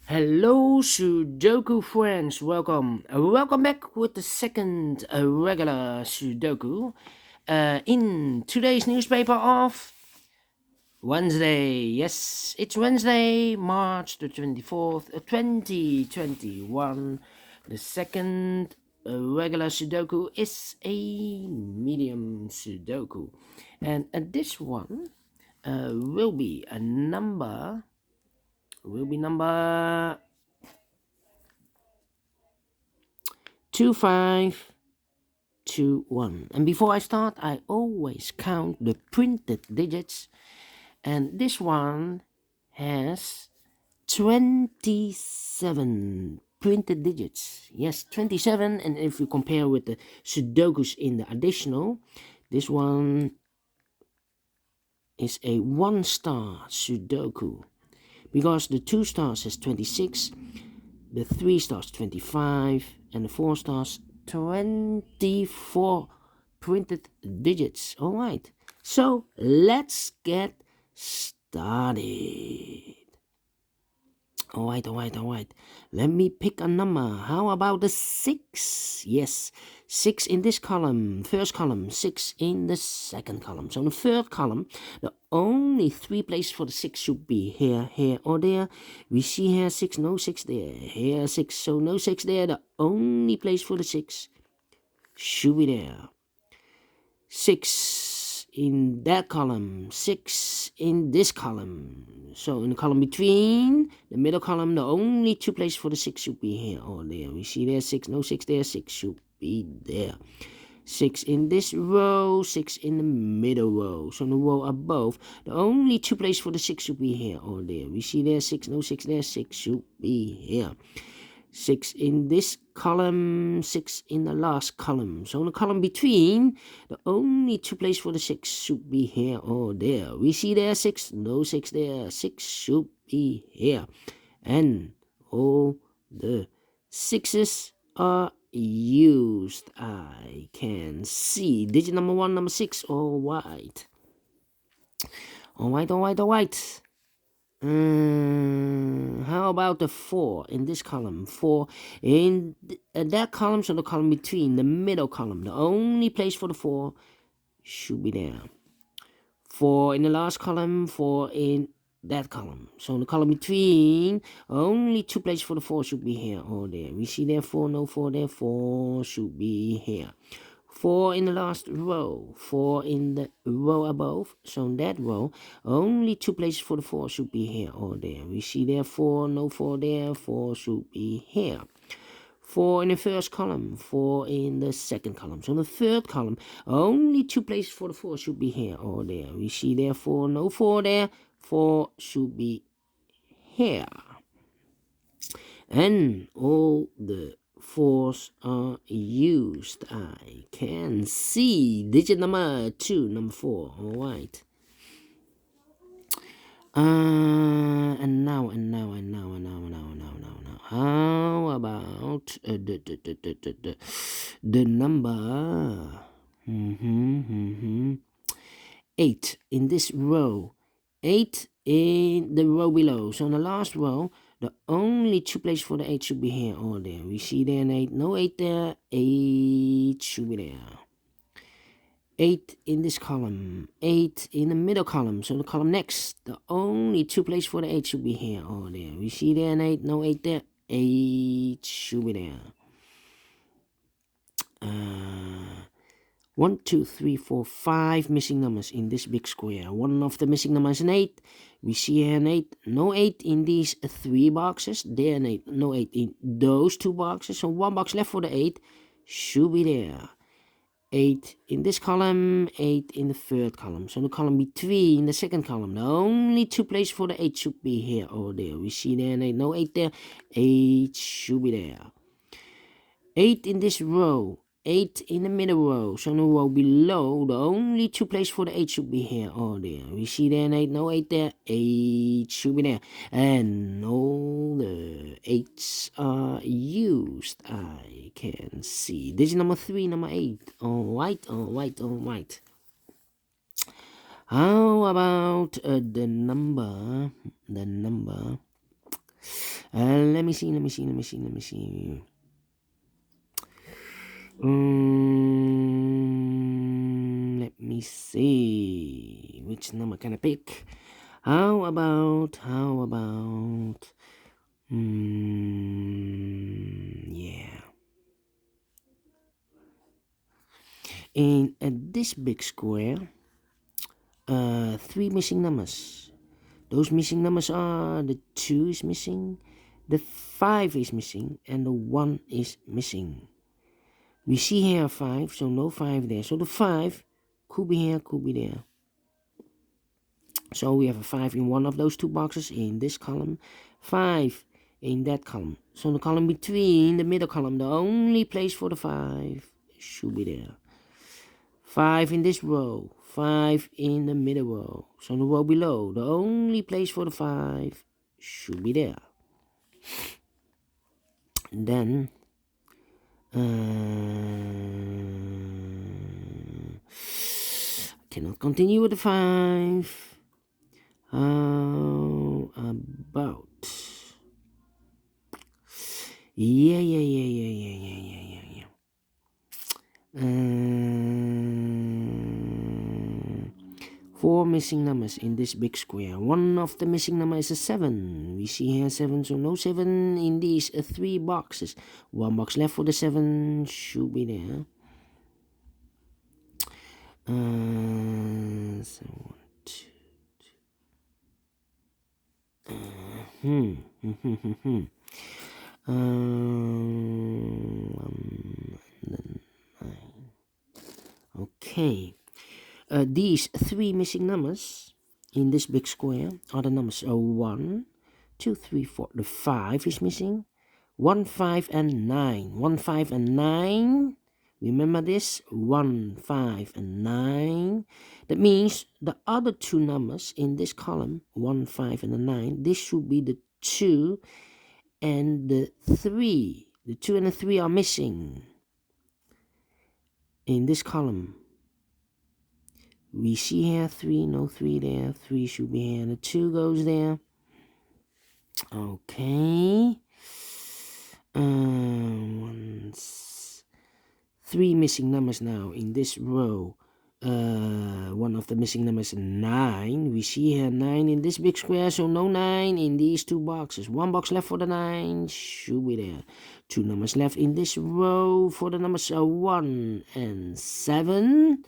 Hello, Sudoku friends. Welcome back with the second regular Sudoku. In today's newspaper of Wednesday. Yes, it's Wednesday, March the 24th, 2021. The second regular Sudoku is a medium Sudoku. And this one will be a number. Will be number 2521. And before I start, I always count the printed digits, and this one has 27 printed digits. Yes, 27. And if you compare with the Sudokus in the additional, this one is a 1-star Sudoku, because the 2 stars has 26, the 3 stars 25, and the 4 stars 24 printed digits. All right, so let's get started. All right. Let me pick a number. How about the 6? Yes, 6 in this column, first column, 6 in the second column. So in the third column, the only 3 places for the 6 should be here, here, or there. We see here 6, no 6 there. Here 6, so no 6 there. The only place for the 6 should be there. 6 in that column, 6 in this column. So in the column between the middle column, the only 2 places for the 6 should be here or there. We see there 6, no 6 there, 6 should be there. 6 in this row, 6 in the middle row. So in the row above, the only 2 places for the 6 should be here or there. We see there 6, no 6 there, 6 should be here. 6 in this column, 6 in the last column. So in the column between, the only 2 places for the 6 should be here or there. We see there 6, no 6 there, 6 should be here. And all the 6s are used. I can see digit number 1, number 6. All right. How about the 4 in this column? 4 in that column, so the column between, the middle column. The only place for the 4 should be there. 4 in the last column, 4 in that column. So in the column between, only 2 places for the 4 should be here or there. We see there 4, no 4 there, 4 should be here. 4 in the last row, 4 in the row above. So in that row, only 2 places for the 4 should be here or there. We see there 4, no 4 there, 4 should be here. 4 in the first column, 4 in the second column. So in the third column, only 2 places for the 4 should be here or there. We see there 4, no 4 there, 4 should be here. And all the 4s are used. I can see digit number 2, number 4. All right. And now. How about the number 8 in this row? 8 in the row below. So in the last row, the only 2 places for the 8 should be here or there. We see there an 8, no 8 there, 8 should be there. 8 in this column, 8 in the middle column, so the column next, the only 2 places for the 8 should be here or there. We see there an 8, no 8 there, 8 should be there. 1, 2, 3, 4, 5 missing numbers in this big square. One of the missing numbers is an 8. We see here an 8. No 8 in these 3 boxes. There an 8. No 8 in those 2 boxes. So 1 box left for the 8 should be there. 8 in this column, 8 in the third column. So the column between the second column, the only 2 places for the 8 should be here or there. We see there an 8. No 8 there. 8 should be there. 8 in this row. 8 in the middle row. So in the row below, the only 2 places for the 8 should be here or there. We see there an 8, no 8 there, 8 should be there. And all the 8s are used. I can see. Digit number 3, number 8. Alright. How about the number let me see. Let me see. Which number can I pick? How about yeah. In this big square, 3 missing numbers. Those missing numbers are the 2 is missing, the 5 is missing, and the 1 is missing. We see here 5, so no 5 there. So the 5 could be here, could be there. So we have a 5 in one of those 2 boxes in this column, 5 in that column. So the column between the middle column, the only place for the 5 should be there. 5 in this row, 5 in the middle row. So the row below, the only place for the 5 should be there. And then cannot continue with the 5. How about yeah. 4 missing numbers in this big square. One of the missing number is a 7. We see here 7, so no 7 in these 3 boxes. 1 box left for the 7 should be there. So 1, 2. Okay. These 3 missing numbers in this big square are the numbers 1, 2, 3, 4. The 5 is missing. 1, 5, and 9. 1, 5, and 9. Remember this? 1, 5, and 9. That means the other 2 numbers in this column, 1, 5, and the 9, this should be the 2 and the 3. The 2 and the 3 are missing in this column. We see here 3, no 3 there. 3 should be here. The 2 goes there. Okay. 3 missing numbers now in this row. One of the missing numbers is 9. We see here 9 in this big square, so no 9 in these 2 boxes. 1 box left for the 9 should be there. 2 numbers left in this row for the numbers 1 and 7.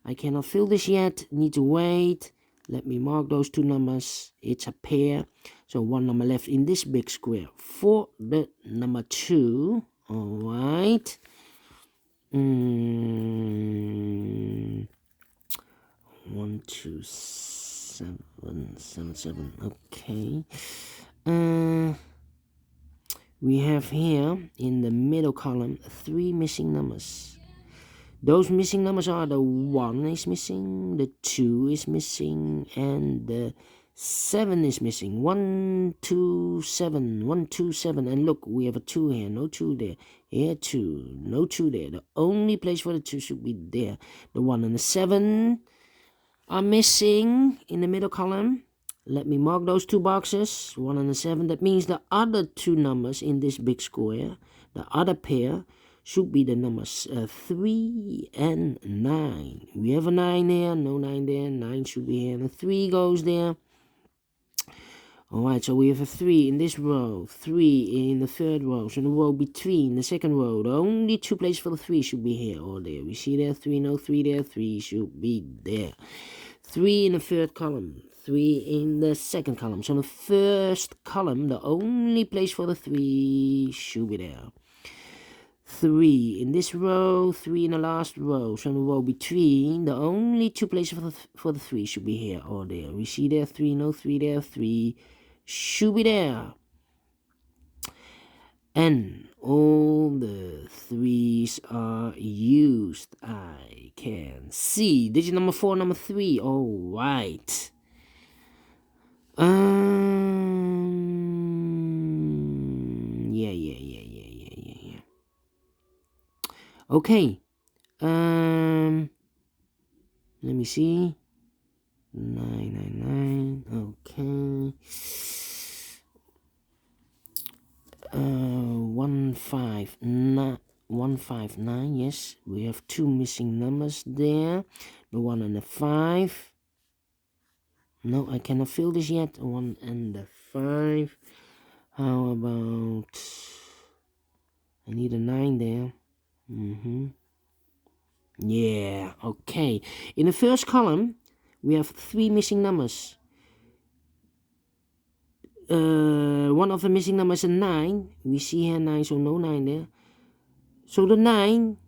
I cannot fill this yet, need to wait. Let me mark those 2 numbers. It's a pair. So 1 number left in this big square for the number 2. Alright. 1, 2, 7, 7, 7. Okay. We have here in the middle column 3 missing numbers. Those missing numbers are the 1 is missing, the 2 is missing, and the 7 is missing. 1, 2, 7. 1, 2, 7. And look, we have a 2 here. No 2 there. Here 2. No 2 there. The only place for the 2 should be there. The 1 and the 7 are missing in the middle column. Let me mark those 2 boxes. 1 and the 7. That means the other 2 numbers in this big square, the other pair, should be the numbers 3 and 9. We have a 9 there. No 9 there. 9 should be here. And the 3 goes there. Alright, so we have a 3 in this row, 3 in the third row, so the row between the second row, the only 2 places for the 3 should be here or there. We see there 3, no 3 there, 3 should be there. 3 in the third column, 3 in the second column. So the first column, the only place for the 3 should be there. 3 in this row, 3 in the last row. So the row between, the only 2 places for the 3 should be here or there. We see there 3, no 3 there, 3 should be there. And all the 3s are used. I can see. Digit number 4, number 3. All right. Yeah. Okay. Let me see. 999. Okay. 159. Yes, we have 2 missing numbers there. The 1 and the 5. No, I cannot fill this yet. 1 and the 5. How about... I need a 9 there. Yeah, okay. In the first column, we have 3 missing numbers. One of the missing numbers is a 9. We see here 9, so no 9 there. So the 9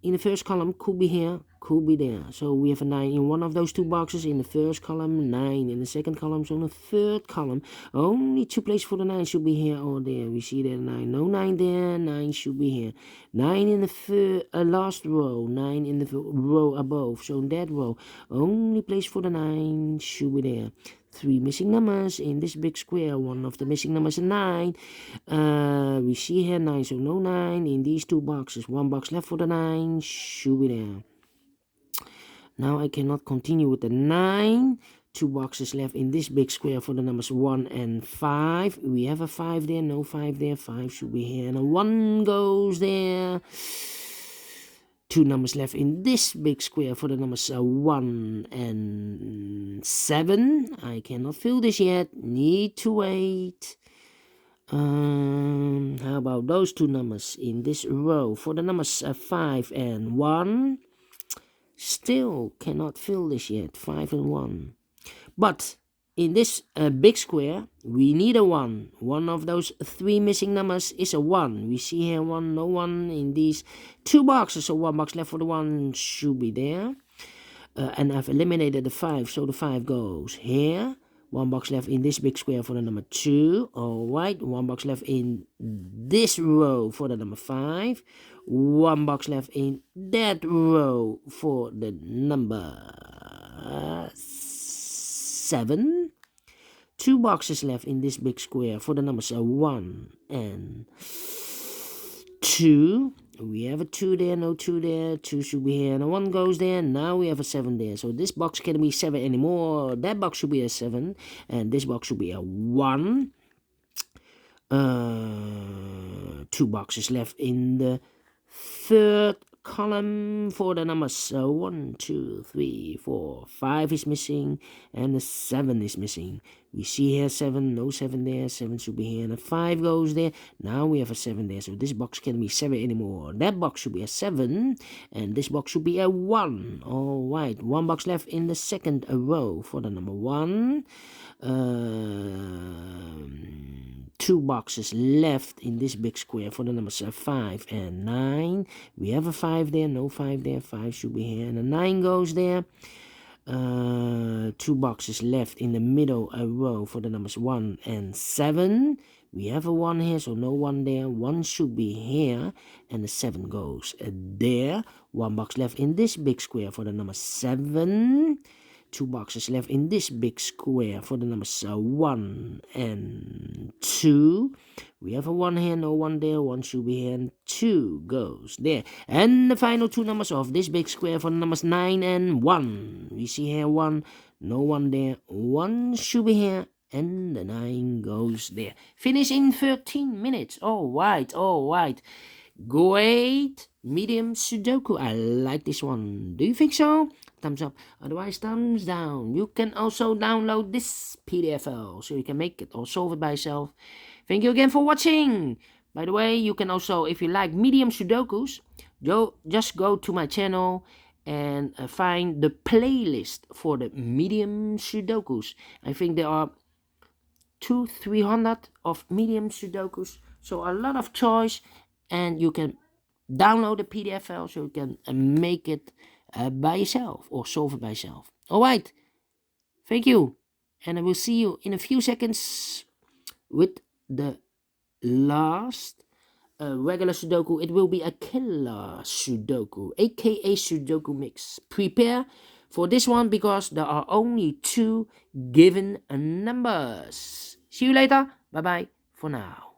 in the first column could be here, could be there. So we have a 9 in one of those 2 boxes. In the first column, 9 in the second column. So in the third column, only 2 places for the 9 should be here or there. We see there 9, no 9 there, 9 should be here. 9 in the last row, 9 in the row above. So in that row, only place for the 9 should be there. 3 missing numbers in this big square. One of the missing numbers is 9. We see here 9, so no 9 in these 2 boxes. 1 box left for the 9 should be there. Now I cannot continue with the 9. 2 boxes left in this big square for the numbers 1 and 5. We have a 5 there, no 5 there. 5 should be here, and a 1 goes there. 2 numbers left in this big square for the numbers 1 and 7. I cannot fill this yet. Need to wait. How about those 2 numbers in this row for the numbers 5 and 1? Still cannot fill this yet. 5 and 1. But in this big square, we need a 1. One of those 3 missing numbers is a 1. We see here 1, no 1 in these 2 boxes. So 1 box left for the 1 should be there. And I've eliminated the 5, so the 5 goes here. 1 box left in this big square for the number 2. Alright, 1 box left in this row for the number 5. 1 box left in that row for the number 7. 2 boxes left in this big square for the numbers 1 and 2. We have a 2 there, no 2 there. 2 should be here, and a 1 goes there. Now we have a 7 there. So this box can't be 7 anymore. That box should be a 7, and this box should be a 1. 2 boxes left in the third column for the numbers 1, 2, 3, 4, 5 is missing, and the 7 is missing. We see here 7, no 7 there. 7 should be here, and a 5 goes there. Now we have a 7 there, so this box can't be 7 anymore. That box should be a 7, and this box should be a 1. Alright, 1 box left in the second row for the number 1. 2 boxes left in this big square for the numbers 5 and 9. We have a 5 there, no 5 there. 5 should be here, and a 9 goes there. 2 boxes left in the middle row for the numbers 1 and 7. We have a 1 here, so no 1 there. 1 should be here, and the 7 goes there. 1 box left in this big square for the number 7. 2 boxes left in this big square for the numbers 1 and 2. We have a 1 here, no 1 there. 1 should be here, and 2 goes there. And the final 2 numbers of this big square for the numbers 9 and 1. We see here 1, no 1 there. 1 should be here, and the 9 goes there. Finish in 13 minutes. Alright. Great medium Sudoku. I like this one. Do you think so? Thumbs up, otherwise thumbs down. You can also download this PDF file so you can make it or solve it by yourself. Thank you again for watching. By the way, you can also, if you like medium Sudokus, just go to my channel and find the playlist for the medium Sudokus. I think there are 200-300 of medium Sudokus, so a lot of choice, and you can download the PDF file so you can make it by yourself or solve it by yourself. Alright, thank you, and I will see you in a few seconds with the last regular Sudoku. It will be a killer Sudoku, aka Sudoku mix. Prepare for this one because there are only 2 given numbers. See you later. Bye bye for now.